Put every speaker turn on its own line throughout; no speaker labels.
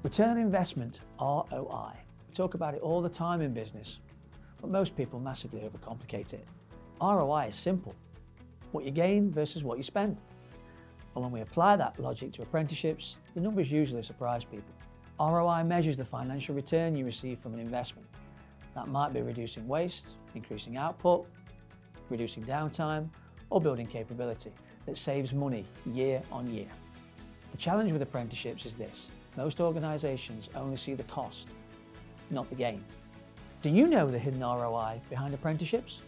Return on investment, ROI. We talk about it all the time in business, but most people massively overcomplicate it. ROI is simple. What you gain versus what you spend. And when we apply that logic to apprenticeships, the numbers usually surprise people. ROI measures the financial return you receive from an investment. That might be reducing waste, increasing output, reducing downtime, or building capability that saves money year on year. The challenge with apprenticeships is this: most organisations only see the cost, not the gain. Do you know the hidden ROI behind apprenticeships?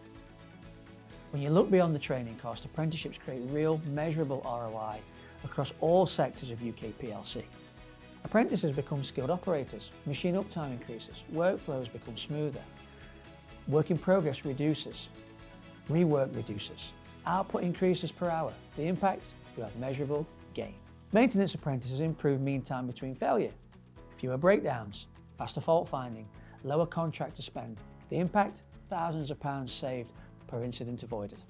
When you look beyond the training cost, apprenticeships create real, measurable ROI across all sectors of UK PLC. Apprentices become skilled operators, machine uptime increases, workflows become smoother, work in progress reduces, rework reduces, output increases per hour. The impact? You have measurable gain. Maintenance apprentices improve mean time between failure, fewer breakdowns, faster fault finding, lower contractor spend. The impact? Thousands of pounds saved per incident avoided.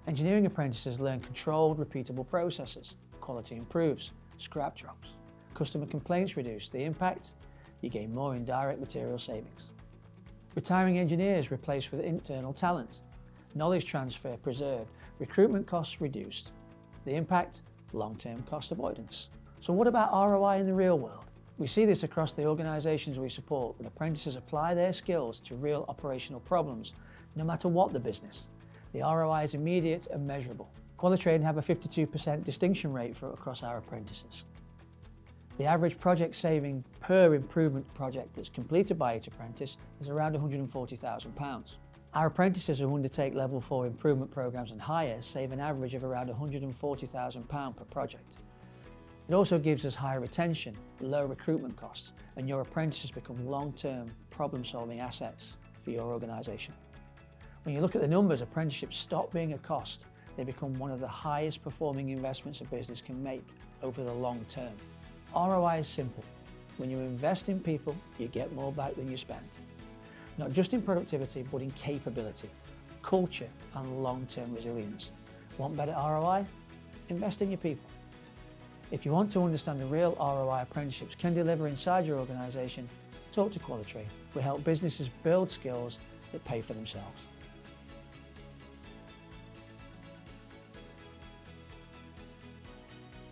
Engineering apprentices learn controlled, repeatable processes. Quality improves, scrap drops, customer complaints reduce. The impact? You gain more indirect material savings. Retiring engineers replaced with internal talent. Knowledge transfer preserved, recruitment costs reduced. The impact? Long-term cost avoidance. So what about ROI in the real world? We see this across the organisations we support, when apprentices apply their skills to real operational problems, no matter what the business. The ROI is immediate and measurable. Qualitrade have a 52% distinction rate across our apprentices. The average project saving per improvement project that's completed by each apprentice is around £140,000. Our apprentices who undertake level 4 improvement programmes and higher save an average of around £140,000 per project. It also gives us higher retention, low recruitment costs, and your apprentices become long-term problem-solving assets for your organisation. When you look at the numbers, apprenticeships stop being a cost. They become one of the highest performing investments a business can make over the long term. ROI is simple. When you invest in people, you get more back than you spend. Not just in productivity, but in capability, culture, and long-term resilience. Want better ROI? Invest in your people. If you want to understand the real ROI apprenticeships can deliver inside your organisation, talk to Qualitrade. We help businesses build skills that pay for themselves.